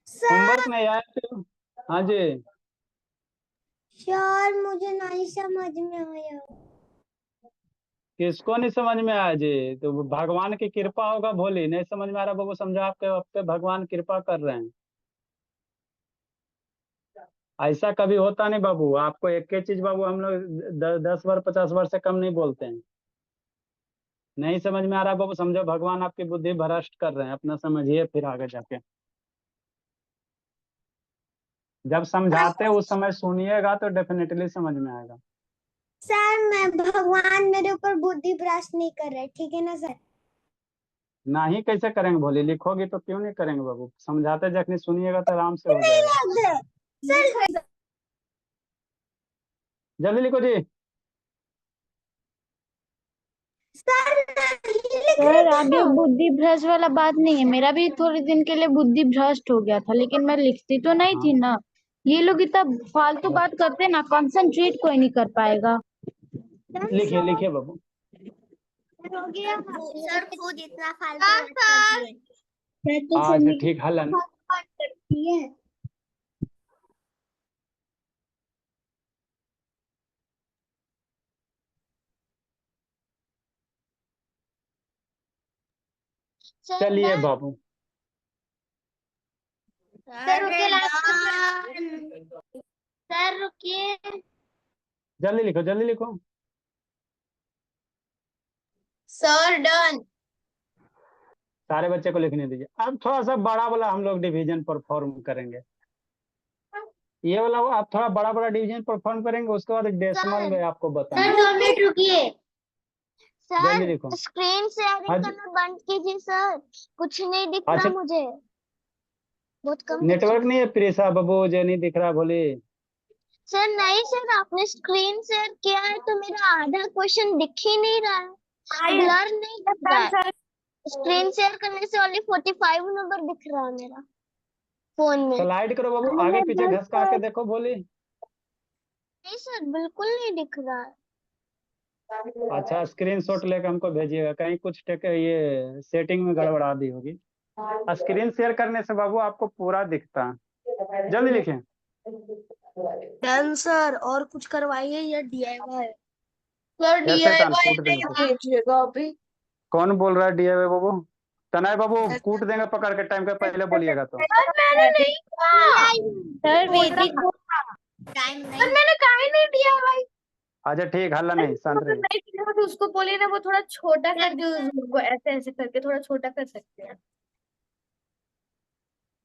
होमवर्क नहीं आया पीहू? हाँ जी। सर मुझे नहीं समझ में आया। किसको नहीं समझ में आया जी? तो भगवान की कृपा होगा भोली, नहीं समझ में आ रहा बाबू, समझो आपके आप पे भगवान कृपा कर रहे हैं। ऐसा कभी होता नहीं बाबू, आपको एक ही चीज बाबू हम लोग 10 बार 50 बार से कम नहीं बोलते हैं। नहीं समझ में आ रहा बाबू, समझो भगवान आपकी बुद्धि भ्रष्ट कर रहे हैं, अपना समझिए फिर आगे जाके। जब समझाते हैं उस समय सुनिएगा तो डेफिनेटली समझ में आएगा। सर मैं भगवान मेरे ऊपर बुद्धि भ्रष्ट नहीं कर रहे, ठीक है ना सर? ना ही कैसे करेंगे भोली, लिखोगी तो क्यों नहीं करेंगे बाबू, समझाते जखनी सुनिएगा तो आराम से हो जाएगा। सर जल्दी लिखो जी। सर आगे बुद्धि भ्रष्ट वाला बात नहीं है, मेरा भी थोड़े दिन के लिए बुद्धि भ्रष्ट हो गया था, लेकिन मैं लिखती तो नहीं थी ना। ये लोग इतना फालतू बात करते ना, कंसंट्रेट कोई नहीं कर पाएगा। लिखिए लिखिए बाबू। सर खुद इतना फालतू बात करती है। अच्छा ठीक, हलन। बात करती है। चलिए बाबू। सर रुकिए, सर रुकिए। जल्दी लिखो जल्दी लिखो। Sir done. सारे बच्चे को लिखने दीजिए। अब थोड़ा सा बड़ा वाला हम लोग डिवीजन परफॉर्म करेंगे। ये वाला आप थोड़ा बड़ा बड़ा डिवीजन परफॉर्म करेंगे, उसके बाद डेसिमल में आपको सर बताएंगे। 2 मिनट रुकिए। जल्दी सर लिखो। स्क्रीन हाँ शेयरिंग जी। करना बंद कीजिए सर, कुछ नहीं दिख रहा अच्छा, मुझे, बहुत कम दिख नेटवर्क रहा। नहीं है प्रेसा बाबू, जो नहीं दिख रहा बोली। सर नहीं सर, आपने स्क्रीन शेयर किया है तो मेरा आधा क्वेश्चन दिख ही नहीं रहा है, ब्लर नहीं दिख रहा है। स्क्रीन शेयर करने से ओनली 45 नंबर दिख रहा है मेरा फोन में। स्लाइड करो बाबू, आगे पीछे घसका के देखो बोली। नहीं सर बिल्कुल नहीं दिख रहा है। अच्छा, स्क्रीनशॉट लेकर हमको भेजिएगा, कहीं कुछ ये सेटिंग में गड़बड़ा दी होगी। स्क्रीन शेयर करने से बाबू आपको पूरा दिखता है। जल्दी लिखें। डन सर, और कुछ करवाइए या डीआईवाई? सर या शैतान डीआईवाई कूट नहीं देंगे। भेजिएगा अभी। कौन बोल रहा है डीआईवाई बाबू? तनाय बाबू कूट देंगे पकड़ के, टाइम के पहले बोलिएगा तो। सर मैंने नहीं कहा। सर वैदिक टाइम नहीं, सर मैंने कहा ही नहीं डीआईवाई। अच्छा ठीक, हल्ला नहीं, शांत रहिए। नहीं किया तो उसको बोलिए ना, वो थोड़ा छोटा कर दे, उसको ऐसे ऐसे करके थोड़ा छोटा कर सकते हैं।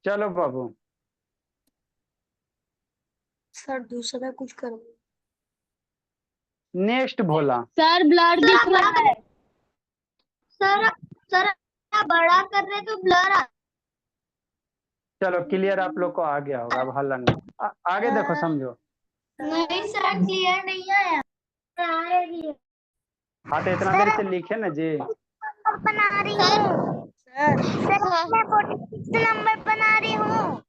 चलो बाबू। सर दूसरा कुछ करो। नेक्स्ट भोला। सर ब्लर दिख रहा है। सर सर आप बड़ा कर रहे तो ब्लर आ। चलो क्लियर आप लोग को आ गया होगा, अब हल्ला नहीं। आगे देखो समझो। नहीं सर क्लियर नहीं आया। हाँ तो इतना देर से लिखे ना जी। बना रही हूँ सर, मैं 46 नंबर बना रही हूँ।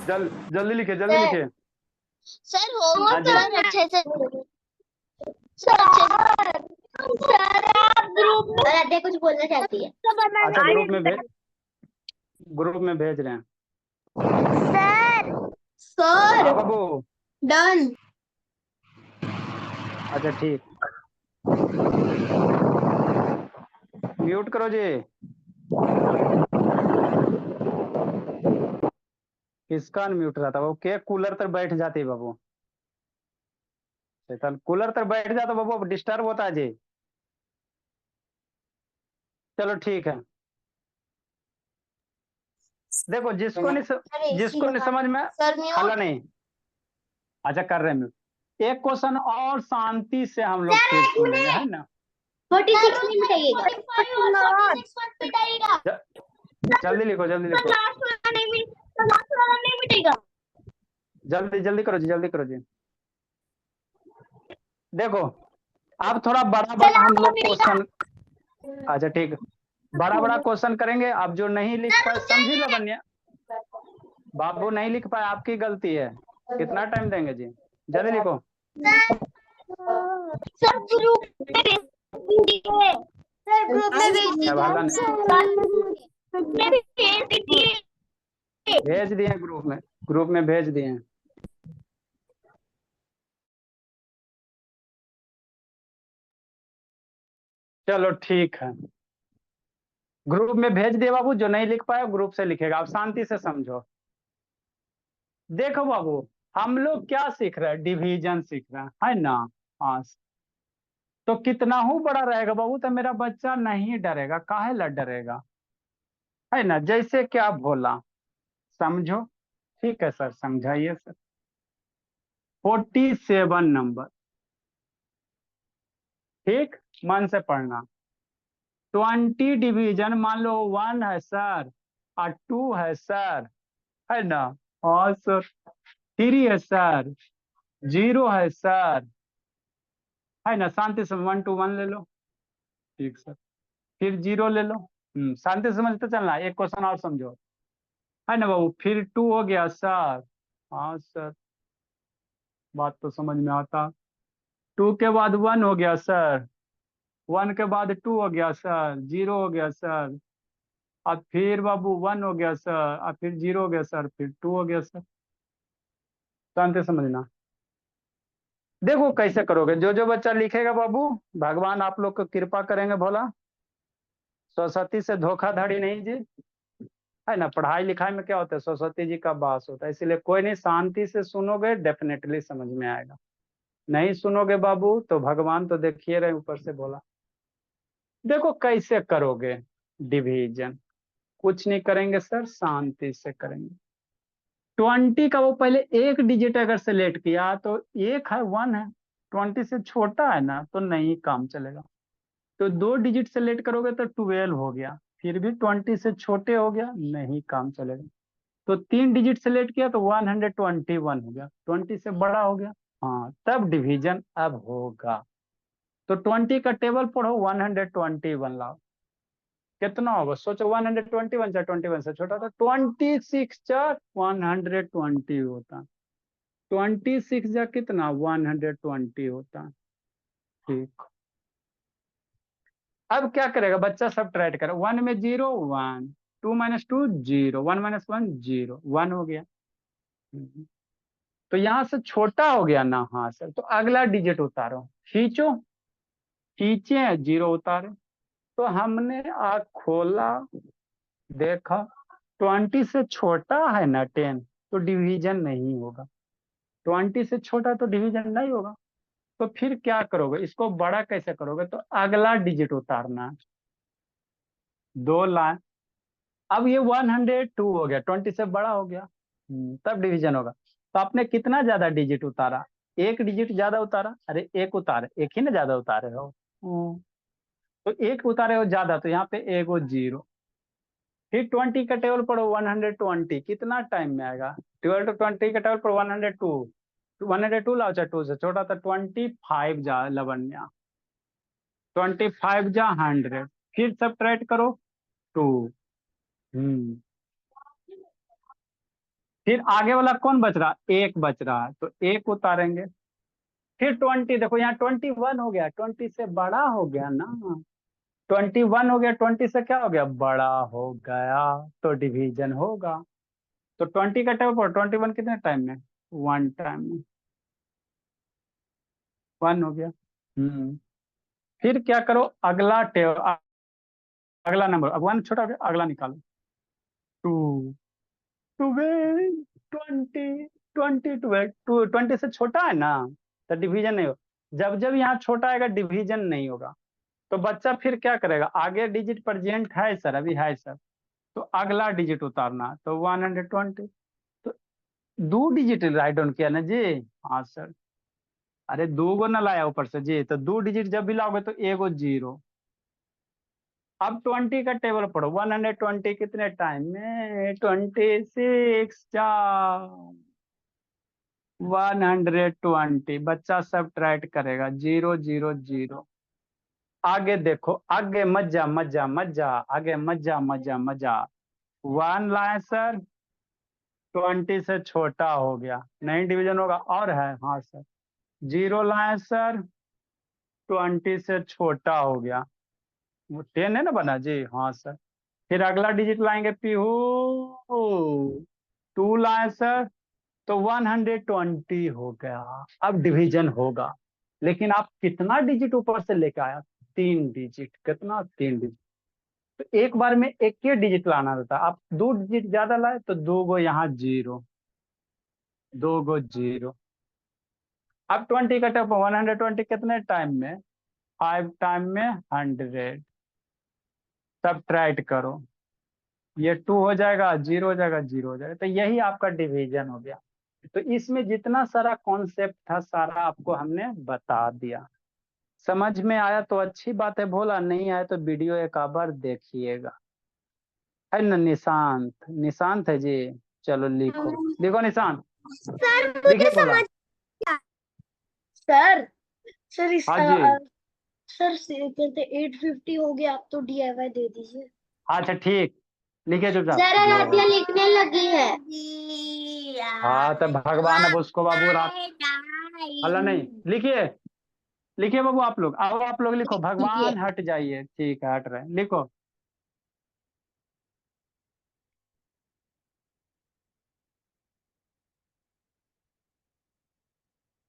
जल्दी लिखे जल्दी लिखे। सर होगा हाँ जी। सर अच्छे से। सर अच्छे से। सर आप ग्रुप में अरे कुछ बोलना चाहती है। अच्छा ग्रुप में भेज रहे हैं। सर सर हाँ बाबू। डन। अच्छा ठीक, म्यूट करो जी। किसका अनम्यूट रहता है? वो के कूलर तर बैठ जाते बाबू, चल कूलर तर बैठ जाता बाबू, अब डिस्टर्ब होता है जी। चलो ठीक है, देखो जिसको जिसको नहीं समझ में सर हला नहीं। अच्छा कर रहे हैं म्यूट। एक क्वेश्चन और शांति से हम लोग फिर सुनेंगे, है ना। 46 नहीं मिटेगा। जल्दी लिखो, जल्दी लिखो, लास्ट वाला नहीं मिटेगा। जल्दी जल्दी करो जी, जल्दी करो जी। देखो अब थोड़ा बड़ा बड़ा हम लोग क्वेश्चन, अच्छा ठीक है, बड़ा बड़ा क्वेश्चन करेंगे। अब जो नहीं लिख पाए समझी लवन्या, बाबू नहीं लिख पाए आपकी गलती है। कितना टाइम देंगे जी? जल्दी लिखो। सर ग्रुप में भेजिए। सर ग्रुप में भेजिए। अब हल्ला नहीं, ग्रुप में भेज दीजिए। भेज दिए ग्रुप में, ग्रुप में भेज दिए हैं। चलो ठीक है, ग्रुप में भेज दिए बाबू। जो नहीं लिख पाया ग्रुप से लिखेगा। आप शांति से समझो। देखो बाबू, हम लोग क्या सीख रहे हैं? डिवीजन सीख रहे हैं, है ना। हाँ, तो कितना हूँ बड़ा रहेगा बाबू तो मेरा बच्चा नहीं डरेगा, काहे ला डरेगा, है ना। जैसे क्या बोला, समझो। ठीक है सर, समझाइए सर। 47 नंबर, ठीक, मन से पढ़ना। 20 डिवीजन, मान लो 1 है सर और 2 है सर, है ना। हाँ सर, 3 है सर, 0 है सर, है ना। शांति से 1 to 1 ले लो, ठीक सर। फिर 0 ले लो। शांति से समझते चलना। एक क्वेश्चन और समझो, है ना बाबू। फिर 2 हो गया सर, हाँ सर, बात तो समझ में आता। 2 के बाद 1 हो गया सर, 1 के बाद 2 हो गया सर, 0 हो गया सर, अब फिर बाबू 1 हो गया सर, अब फिर 0 हो गया सर, फिर 2 हो गया सर। शांति समझना। देखो कैसे करोगे, जो जो बच्चा लिखेगा बाबू, भगवान आप लोग को कृपा करेंगे भोला। सरस्वती से धोखाधड़ी नहीं जी, है ना। पढ़ाई लिखाई में क्या होता है, सरस्वती जी का वास होता है। इसलिए कोई नहीं, शांति से सुनोगे डेफिनेटली समझ में आएगा। नहीं सुनोगे बाबू तो भगवान तो देखिए रहे ऊपर से बोला। देखो कैसे करोगे डिवीजन, कुछ नहीं करेंगे सर, शांति से करेंगे। 20 का वो पहले एक डिजिट अगर सेलेक्ट किया तो एक है, 1 है। 20 से छोटा है ना तो नहीं काम चलेगा। तो 2 डिजिट सेलेक्ट करोगे तो 12 हो गया, फिर भी 20 से छोटे हो गया, नहीं काम चलेगा। तो 3 डिजिट सेलेक्ट किया तो 121 हो गया, 20 से बड़ा हो गया, हाँ तब डिवीजन अब होगा। तो 20 का टेबल पढ़ो, 121 लाओ, कितना होगा सोचो। 121 से 21 से छोटा था, 26 जा 120 होता, 26 जा कितना 120 होता, ठीक। अब क्या करेगा बच्चा, सब ट्राइट करेगा। 1 में 0 1, 2 - 2 0, 1 - 1 0, 1 हो गया। तो यहां से छोटा हो गया ना, हाँ सर। तो अगला डिजिट उतारो, खींचो, खींचे 0 उतारे। तो हमने आग खोला, देखा 20 से छोटा है ना 10, तो डिवीजन नहीं होगा। 20 से छोटा तो डिवीजन नहीं होगा। तो फिर क्या करोगे, इसको बड़ा कैसे करोगे, तो अगला डिजिट उतारना, 2 लाइन। अब ये 102 हो गया, 20 से बड़ा हो गया, तब डिवीजन होगा। तो आपने कितना ज्यादा डिजिट उतारा, एक डिजिट ज्यादा उतारा। अरे एक उतारे, एक ही ना ज्यादा उतारे हो। तो एक उतारे हो ज्यादा, तो यहाँ पे एक 0। फिर 20 का टेबल पढ़ो, 120 कितना टाइम में आएगा। 12 to 20 का टेबल पर 102, 102 लाओ, चाहे 2 से छोटा था। 25 जा लवन्या, 25 जा 100, फिर सब ट्राइट करो 2। हम्म फिर आगे वाला कौन बच रहा, एक बच रहा है, तो एक उतारेंगे। फिर 20, देखो यहाँ 21 हो गया, 20 से बड़ा हो गया ना। 21 हो गया, 20 से क्या हो गया, बड़ा हो गया, तो डिवीजन होगा। तो 20 का टेबल पर 21 कितने टाइम में, 1 टाइम में, 1 हो गया। फिर क्या करो, अगला टेबल, अगला नंबर, अब 1 छोटा हो गया, अगला निकालो 2, 12 20 20 से छोटा है ना तो डिवीजन नहीं हो। जब जब यहाँ छोटा आएगा डिवीजन नहीं होगा। तो बच्चा फिर क्या करेगा, आगे डिजिट प्रेजेंट है सर, अभी है सर, तो अगला डिजिट उतारना, तो 120। तो 2 डिजिट राइट डाउन किया ना जी। हाँ सर, अरे 2 गो ना लाया ऊपर से जी, तो 2 डिजिट जब भी लाओगे तो एगो जीरो। अब 20 का टेबल पढ़ो, 120 कितने टाइम में, 26 जा 120। बच्चा सब ट्राइट करेगा, 0 0 0। आगे देखो, आगे मजा मजा मजा, आगे मजा मजा मजा। 1 लाए सर, 20 से छोटा हो गया, नहीं डिवीजन होगा, और है हाँ सर। 0 लाए सर, 20 से छोटा हो गया, वो 10 है ना बना जी, हाँ सर। फिर अगला डिजिट लाएंगे पीहू, 2 लाए सर, तो 120 हो गया। अब डिवीजन होगा, लेकिन आप कितना डिजिट ऊपर से लेके आया, 3 डिजिट। कितना, 3 डिजिट। तो एक बार में एक ही डिजिट लाना रहता, आप 2 डिजिट ज्यादा लाए तो 2 गो यहाँ जीरो, 2 गो जीरो। अब 20 का टप 120 कितने टाइम में, 5 टाइम में 100। सब ट्राइट करो, ये 2 हो जाएगा, 0 हो जाएगा, 0 हो जाएगा। तो यही आपका डिवीजन हो गया। तो इसमें जितना सारा कॉन्सेप्ट था सारा आपको हमने बता दिया। समझ में आया तो अच्छी बात है, भोला नहीं आया तो वीडियो एक बार देखिएगा। है ना निशांत, निशांत है जी, चलो लिखो, लिखो निशांत, सर लिखिए मुझे बोला। समझ सर सर हाँ इसका जी, सर कहते 850 हो गया, आप तो DIY दे दीजिए। अच्छा ठीक, लिखिए चुपचाप। सर आराध्या लिखने लगी है। हाँ तो भगवान अब उसको बाबू रात, अल्लाह नहीं, लिखिए, लिखिए बाबू आप लोग, आओ आप लोग लिखो, भगवान हट जाइए, ठीक है हट रहे हैं। लिखो,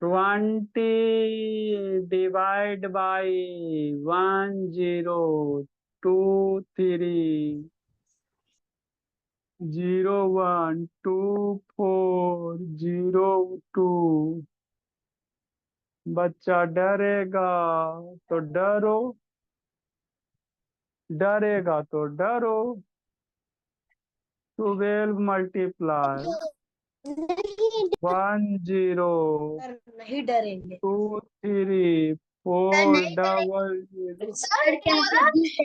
20 डिवाइड बाई 1023 012402। बच्चा डरेगा तो डरो, डरेगा तो डरो। 12 मल्टीप्लाई नहीं डरेंगे 1023 400। सर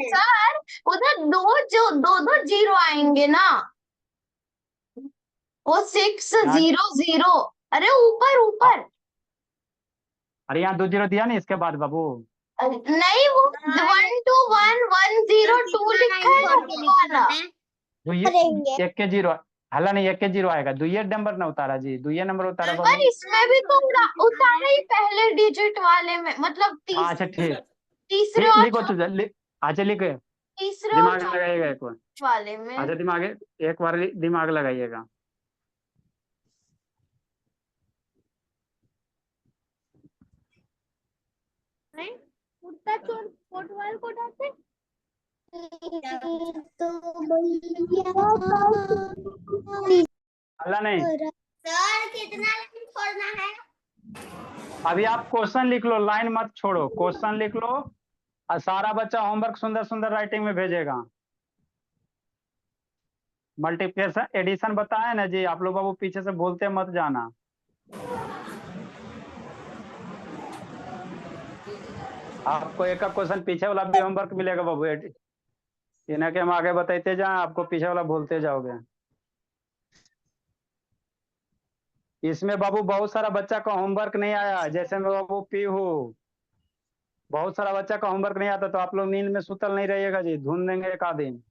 सर उधर दो दो जीरो आएंगे ना, वो 600। अरे ऊपर ऊपर, अरे यहाँ 2 0 दिया नहीं इसके बाद बाबू। नहीं वो 121 102 लिखा है ना तुम्हारा। एक के जीरो, हल्ला नहीं, एक के जीरो आएगा, दुइये नंबर ना उतारा जी, दुइये नंबर उतारा पर बाबू। इसमें भी तो उतारा ही पहले डिजिट वाले में, मतलब अच्छा ठीक, तीसरे और लिखो चुप अच्छा लिखो, तीसरे और दिमाग लगाइएगा एक बार। वाले में। अच्छा दिमाग, एक बार दिमाग लगाइएगा। कुर्ता चोर कोटवाल को डालते हल्ला नहीं, सर कितना लाइन छोड़ना है? अभी आप क्वेश्चन लिख लो, लाइन मत छोड़ो, क्वेश्चन लिख लो। और सारा बच्चा होमवर्क सुंदर सुंदर राइटिंग में भेजेगा। मल्टीप्लिकेशन एडिशन बताया ना जी, आप लोग बाबू पीछे से बोलते मत जाना। आपको एक क्वेश्चन पीछे वाला भी होमवर्क मिलेगा बाबू, इन्हें के हम आगे बताते जाए, आपको पीछे वाला बोलते जाओगे। इसमें बाबू बहुत सारा बच्चा का होमवर्क नहीं आया, जैसे मैं बाबू पी हूँ, बहुत सारा बच्चा का होमवर्क नहीं आता, तो आप लोग नींद में सुतल नहीं रहिएगा जी, ढूंढ देंगे एक आध दिन।